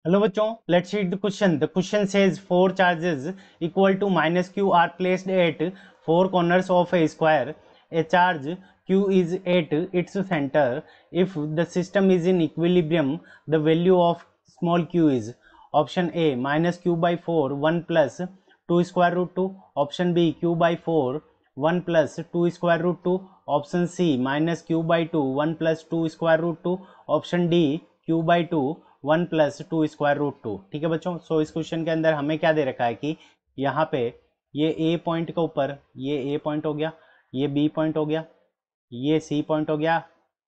Hello बच्चों, let's read the question. The question says four charges equal to minus q are placed at four corners of a square. A charge q is at its center. If the system is in equilibrium, the value of small q is option A minus q by 4 1 plus 2 square root 2, option B q by 4 1 plus 2 square root 2, option C minus q by 2 1 plus 2 square root 2, option D q by 2 1 plus 2 square root 2। ठीक है बच्चों, सो इस question के अंदर हमें क्या दे रखा है कि यहाँ पे ये ए पॉइंट के ऊपर ये ए पॉइंट हो गया, ये बी पॉइंट हो गया, ये सी पॉइंट हो गया,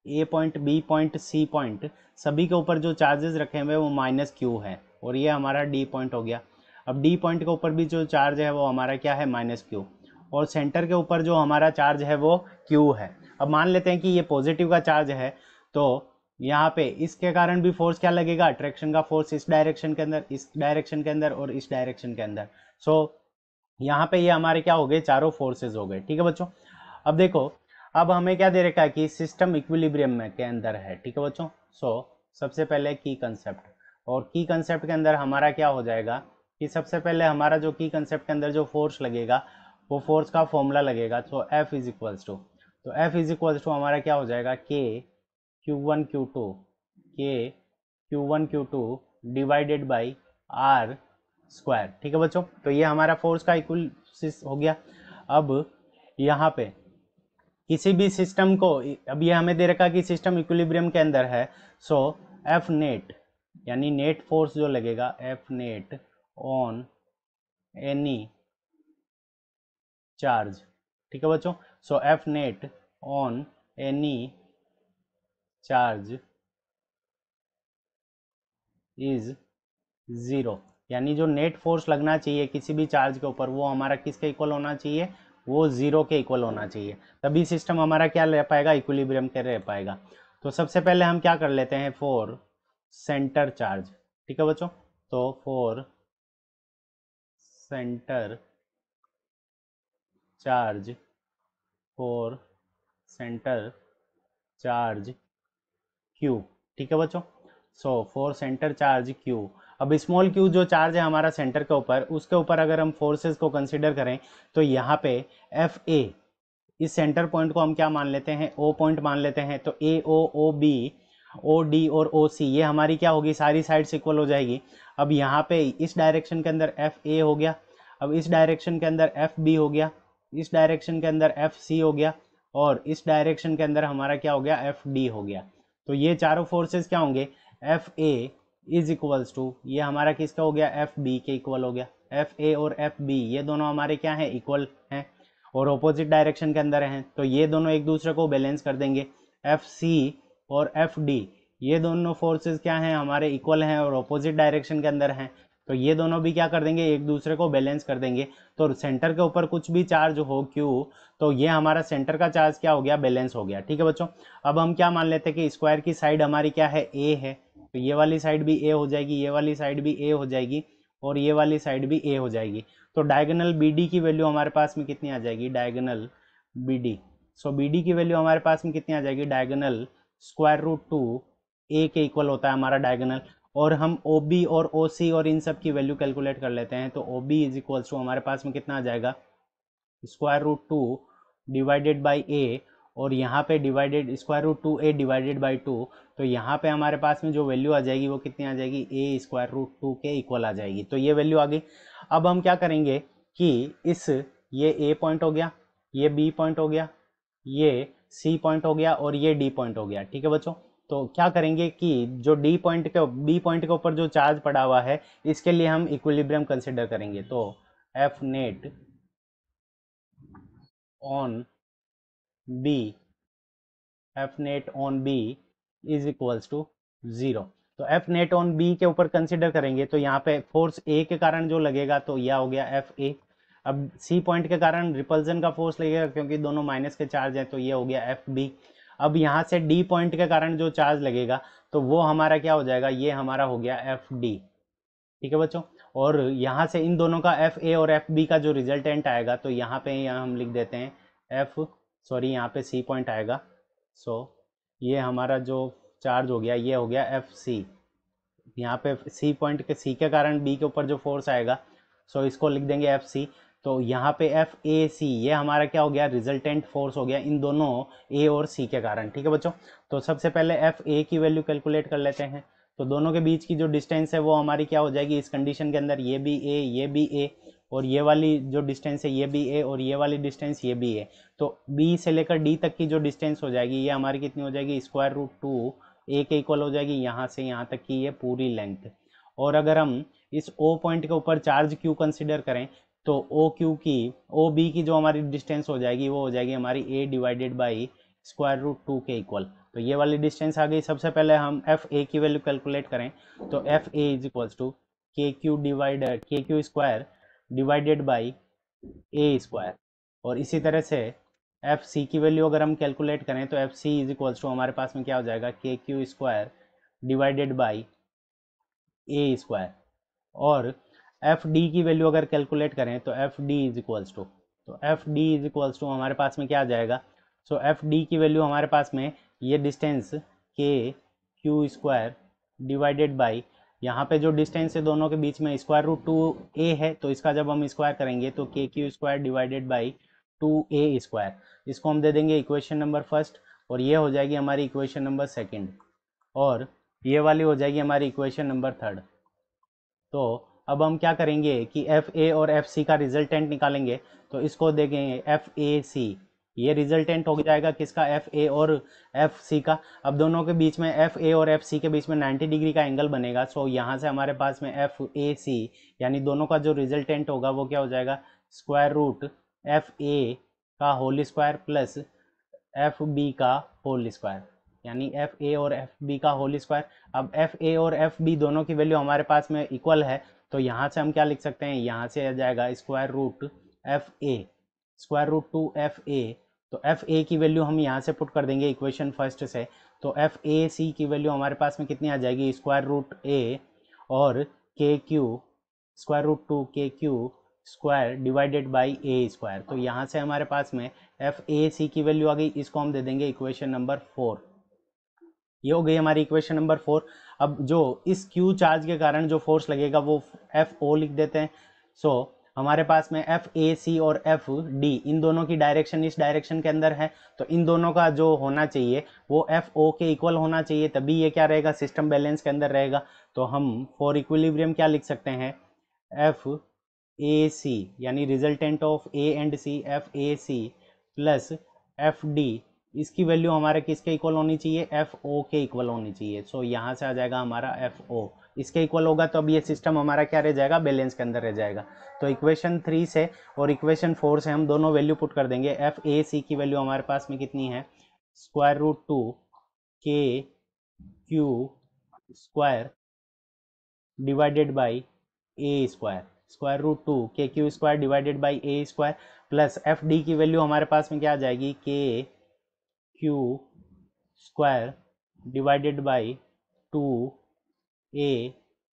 A point B point C point सभी के ऊपर जो चार्जेस रखे हुए वो माइनस क्यू है, और ये हमारा डी पॉइंट हो गया। अब डी पॉइंट के ऊपर भी जो चार्ज है वो हमारा क्या है, माइनस क्यू, और सेंटर के ऊपर जो हमारा चार्ज है वो क्यू है। अब मान लेते हैं कि ये पॉजिटिव का चार्ज है, तो यहाँ पे इसके कारण भी फोर्स क्या लगेगा, अट्रैक्शन का फोर्स इस डायरेक्शन के अंदर, इस डायरेक्शन के अंदर और इस डायरेक्शन के अंदर। सो यहाँ पे ये हमारे क्या हो गए, चारों फोर्सेस हो गए। ठीक है बच्चों, अब देखो, अब हमें क्या दे रखा है कि सिस्टम इक्विलिब्रियम में के अंदर है। ठीक है बच्चों, सो सबसे पहले की कंसेप्ट, और की कंसेप्ट के अंदर हमारा क्या हो जाएगा कि सबसे पहले हमारा जो की कंसेप्ट के अंदर जो फोर्स लगेगा वो फोर्स का फॉर्मूला लगेगा। तो एफ इज इक्वल्स टू, तो एफ इज इक्वल्स टू हमारा क्या हो जाएगा, के Q1 Q2 के Q1 Q2 divided by are square. ठीक है बच्चों, तो ये हमारा फोर्स का इक्वल हो गया। अब यहाँ पे किसी भी सिस्टम को, अब ये हमें दे रखा कि सिस्टम इक्विलिब्रियम के अंदर है, सो एफ नेट यानी नेट फोर्स जो लगेगा, F net on any charge. ठीक है बच्चों, so F net on any charge is zero, यानी जो नेट फोर्स लगना चाहिए किसी भी चार्ज के ऊपर वो हमारा किसके इक्वल होना चाहिए, वो जीरो के इक्वल होना चाहिए, तभी सिस्टम हमारा क्या रह पाएगा, इक्विलिब्रियम के रह पाएगा। तो सबसे पहले हम क्या कर लेते हैं, फॉर सेंटर चार्ज। ठीक है बच्चों, तो for centre charge, for centre charge Q. ठीक है बच्चों, so for centre charge Q, अब स्मॉल क्यू जो चार्ज है हमारा सेंटर के ऊपर, उसके ऊपर अगर हम फोर्सेस को कंसीडर करें तो यहाँ पे एफ ए, इस सेंटर पॉइंट को हम क्या मान लेते हैं, ओ पॉइंट मान लेते हैं। तो ए ओ बी ओ डी और ओ सी ये हमारी क्या होगी, सारी साइड्स इक्वल हो जाएगी। अब यहाँ पे इस डायरेक्शन के अंदर एफ ए हो गया, अब इस डायरेक्शन के अंदर एफ बी हो गया, इस डायरेक्शन के अंदर एफ सी हो गया, और इस डायरेक्शन के अंदर हमारा क्या हो गया, एफ डी हो गया। तो ये चारों फोर्सेस क्या होंगे, F A is equals to, ये हमारा किसका हो गया, एफ बी के इक्वल हो गया। एफ ए और एफ बी ये दोनों हमारे क्या हैं, इक्वल हैं, और ऑपोजिट डायरेक्शन के अंदर हैं, तो ये दोनों एक दूसरे को बैलेंस कर देंगे। एफ सी और एफ डी ये दोनों फोर्सेस क्या हैं, हमारे इक्वल हैं और ऑपोजिट डायरेक्शन के अंदर हैं, तो ये दोनों भी क्या कर देंगे, एक दूसरे को बैलेंस कर देंगे। तो सेंटर के ऊपर कुछ भी चार्ज हो क्यू, तो ये हमारा सेंटर का चार्ज क्या हो गया, बैलेंस हो गया। ठीक है बच्चों, अब हम क्या मान लेते हैं कि स्क्वायर की साइड हमारी क्या है, ए है, तो ये वाली साइड भी ए हो जाएगी, ये वाली साइड भी ए हो जाएगी, और ये वाली साइड भी ए हो जाएगी। तो डायगोनल बी डी की वैल्यू हमारे पास में कितनी आ जाएगी, डायगोनल बी डी, सो बी डी की वैल्यू हमारे पास में कितनी आ जाएगी, डायगोनल स्क्वायर रूट टू ए के इक्वल होता है हमारा डायगोनल। और हम ओ बी और ओ सी और इन सब की वैल्यू कैलकुलेट कर लेते हैं, तो O B is equals to हमारे पास में कितना आ जाएगा, square root two divided by A, और यहाँ पे divided square root two A divided by two, तो यहाँ पे हमारे पास में जो वैल्यू आ जाएगी वो कितनी आ जाएगी, ए स्क्वायर रूट टू के इक्वल आ जाएगी। तो ये वैल्यू आ गई। अब हम क्या करेंगे कि इस, ये ए पॉइंट हो गया, ये बी पॉइंट हो गया, ये सी पॉइंट हो गया, और ये डी पॉइंट हो गया। ठीक है बच्चों, तो क्या करेंगे कि जो डी पॉइंट के बी पॉइंट के ऊपर जो चार्ज पड़ा हुआ है इसके लिए हम इक्विलिब्रियम कंसिडर करेंगे। तो F net on B, F net on B is equals to zero. तो एफ नेट ऑन बी के ऊपर कंसिडर करेंगे तो यहाँ पे फोर्स ए के कारण जो लगेगा तो यह हो गया एफ ए। अब सी पॉइंट के कारण रिपल्जन का फोर्स लगेगा क्योंकि दोनों माइनस के चार्ज हैं, तो ये हो गया एफ बी। अब यहाँ से डी पॉइंट के कारण जो चार्ज लगेगा तो वो हमारा क्या हो जाएगा, ये हमारा हो गया एफ डी। ठीक है बच्चों, और यहाँ से इन दोनों का एफ ए और एफ बी का जो रिजल्टेंट आएगा तो यहाँ पे यहाँ हम लिख देते हैं एफ, सॉरी यहाँ पे सी पॉइंट आएगा। सो ये हमारा जो चार्ज हो गया ये हो गया एफ सी, यहाँ पे सी पॉइंट के सी के कारण बी के ऊपर जो फोर्स आएगा, सो इसको लिख देंगे एफ सी। तो यहाँ पे एफ ए सी ये हमारा क्या हो गया, रिजल्टेंट फोर्स हो गया इन दोनों ए और सी के कारण। ठीक है बच्चों, तो सबसे पहले एफ ए की वैल्यू कैलकुलेट कर लेते हैं। तो दोनों के बीच की जो डिस्टेंस है वो हमारी क्या हो जाएगी इस कंडीशन के अंदर, ये भी ए ये भी ए, और ये वाली जो डिस्टेंस है ये भी ए, और ये वाली डिस्टेंस ये भी ए। तो बी से लेकर डी तक की जो डिस्टेंस हो जाएगी ये हमारी कितनी हो जाएगी, स्क्वायर रूट टू ए के इक्वल हो जाएगी, यहाँ से यहाँ तक की ये पूरी लेंथ। और अगर हम इस ओ पॉइंट के ऊपर चार्ज क्यू कंसिडर करें तो ओ क्यू की ओ बी की जो हमारी डिस्टेंस हो जाएगी वो हो जाएगी हमारी A divided by square root two के इक्वल। तो ये वाली डिस्टेंस आ गई। सबसे पहले हम एफ ए की वैल्यू कैलकुलेट करें तो F A is equals to K Q square divided by A square. और इसी तरह से एफ सी की वैल्यू अगर हम कैलकुलेट करें तो F C is equals to हमारे पास में क्या हो जाएगा, K Q square divided by A square. और एफ डी की वैल्यू अगर कैलकुलेट करें तो F D is equals to, तो F D is equals to हमारे पास में क्या आ जाएगा, सो एफ डी की वैल्यू हमारे पास में ये डिस्टेंस के क्यू स्क्वायर डिवाइडेड बाई, यहाँ पे जो डिस्टेंस है दोनों के बीच में स्क्वायर रूट टू ए है, तो इसका जब हम स्क्वायर करेंगे तो के Q square divided by two A square, इसको हम दे देंगे इक्वेशन नंबर फर्स्ट, और ये हो जाएगी हमारी इक्वेशन नंबर सेकंड, और ये वाली हो जाएगी हमारी इक्वेशन नंबर थर्ड। तो अब हम क्या करेंगे कि एफ ए और एफ सी का रिजल्टेंट निकालेंगे। तो इसको देखेंगे एफ ए सी, ये रिजल्टेंट हो जाएगा किसका, एफ ए और एफ सी का। अब दोनों के बीच में एफ ए और एफ सी के बीच में 90 डिग्री का एंगल बनेगा। सो यहाँ से हमारे पास में एफ ए सी यानी दोनों का जो रिजल्टेंट होगा वो क्या हो जाएगा, स्क्वायर रूट एफ ए का whole square plus F B का होल स्क्वायर, यानी एफ ए और एफ बी का होल स्क्वायर। अब एफ ए और एफ बी दोनों की वैल्यू हमारे पास में इक्वल है, तो यहाँ से हम क्या लिख सकते हैं, यहाँ से आ जाएगा square root F A square root to F A. तो एफ ए की वैल्यू हम यहाँ से पुट कर देंगे इक्वेशन फर्स्ट से, तो एफ ए सी की वैल्यू हमारे पास में कितनी आ जाएगी, स्क्वायर रूट ए और के Q square root two K Q square divided by A square. तो यहाँ से हमारे पास में एफ ए सी की वैल्यू आ गई, इसको हम दे देंगे इक्वेशन नंबर 4। ये हो गई हमारी इक्वेशन नंबर 4। अब जो इस क्यू चार्ज के कारण जो फोर्स लगेगा वो एफ ओ लिख देते हैं। सो हमारे पास में एफ ए सी और एफ डी इन दोनों की डायरेक्शन इस डायरेक्शन के अंदर है, तो इन दोनों का जो होना चाहिए वो एफ ओ के इक्वल होना चाहिए, तभी ये क्या रहेगा, सिस्टम बैलेंस के अंदर रहेगा। तो हम फॉर इक्विलिब्रियम क्या लिख सकते हैं, एफ ए सी यानी resultant of A and C, F A C plus F D, इसकी वैल्यू हमारे किसके इक्वल होनी चाहिए, एफ ओ के इक्वल होनी चाहिए। सो यहाँ से आ जाएगा हमारा एफ ओ, इसके इक्वल होगा तो अब ये सिस्टम हमारा क्या रह जाएगा, बैलेंस के अंदर रह जाएगा। तो इक्वेशन 3 से और इक्वेशन 4 से हम दोनों वैल्यू पुट कर देंगे। एफ ए सी की वैल्यू हमारे पास में कितनी है, square root two K Q square divided by A square, square root two K Q square divided by A square plus F D की वैल्यू हमारे पास में क्या आ जाएगी, K Q square divided by two A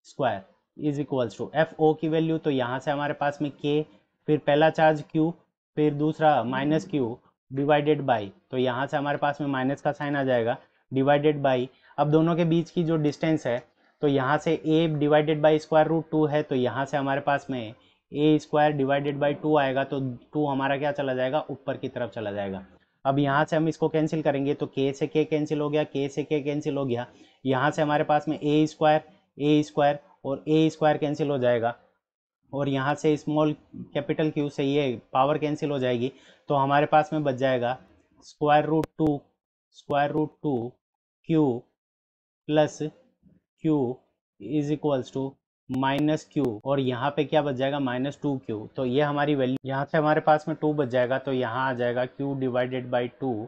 square is equals to F O की value. तो यहाँ से हमारे पास में के, फिर पहला चार्ज क्यू, फिर दूसरा माइनस क्यू डिवाइडेड बाई, तो यहाँ से हमारे पास में माइनस का साइन आ जाएगा, डिवाइडेड बाई। अब दोनों के बीच की जो डिस्टेंस है तो यहाँ से a divided by square root two है, तो यहाँ से हमारे पास में a स्क्वायर डिवाइडेड बाई 2 आएगा, तो 2 हमारा क्या चला जाएगा, ऊपर की तरफ चला जाएगा। अब यहाँ से हम इसको कैंसिल करेंगे तो k से k कैंसिल हो गया, k से k कैंसिल हो गया, यहाँ से हमारे पास में a स्क्वायर और a स्क्वायर कैंसिल हो जाएगा, और यहाँ से स्मॉल कैपिटल Q से ये पावर कैंसिल हो जाएगी, तो हमारे पास में बच जाएगा square root two Q plus Q is equals to minus Q, और यहाँ पे क्या बच जाएगा, माइनस 2q। तो ये हमारी वैल्यू, यहाँ से हमारे पास में 2 बच जाएगा, तो यहाँ आ जाएगा q डिवाइडेड बाई 2।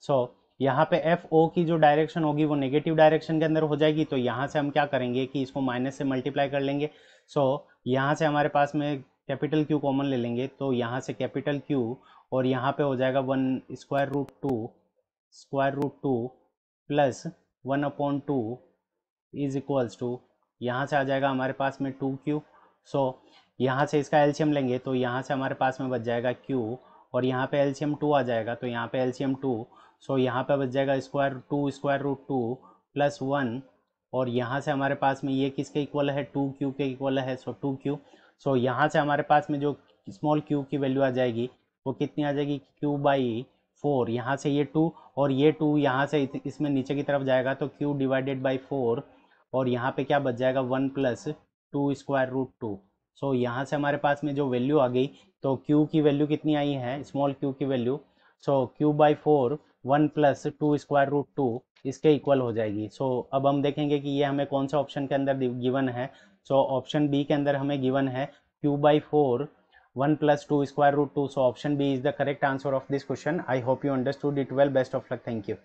सो यहाँ पे एफ ओ की जो डायरेक्शन होगी वो नेगेटिव डायरेक्शन के अंदर हो जाएगी, तो यहाँ से हम क्या करेंगे कि इसको माइनस से मल्टीप्लाई कर लेंगे। सो यहाँ से हमारे पास में कैपिटल Q कॉमन ले लेंगे, तो यहाँ से कैपिटल Q और यहाँ पे हो जाएगा 1 square root two plus 1/2 is equals to, यहाँ से आ जाएगा हमारे पास में 2q। सो यहाँ से इसका एलसीएम लेंगे तो यहाँ से हमारे पास में बच जाएगा q, और यहाँ पे एलसीएम 2 आ जाएगा, तो यहाँ पे एलसीएम 2। सो यहाँ पे बच जाएगा स्क्वायर रूट टू प्लस 1 और यहाँ से हमारे पास में ये किसके इक्वल है, 2q के इक्वल है, सो 2q। सो यहाँ से हमारे पास में जो स्मॉल q की वैल्यू आ जाएगी वो कितनी आ जाएगी, q/4। यहाँ से ये 2 और ये 2 यहाँ से इसमें नीचे की तरफ जाएगा तो q/4, और यहाँ पे क्या बच जाएगा, 1 + 2√2। सो यहाँ से हमारे पास में जो वैल्यू आ गई, तो q की वैल्यू कितनी आई है, स्मॉल q की वैल्यू, सो q/4 1 + 2√2 इसके इक्वल हो जाएगी। सो अब हम देखेंगे कि ये हमें कौन सा ऑप्शन के अंदर गिवन है। सो ऑप्शन बी के अंदर हमें गिवन है q/4 1 + 2√2। So option B is the correct answer of this question. I hope you understood it well. Best of luck. Thank you.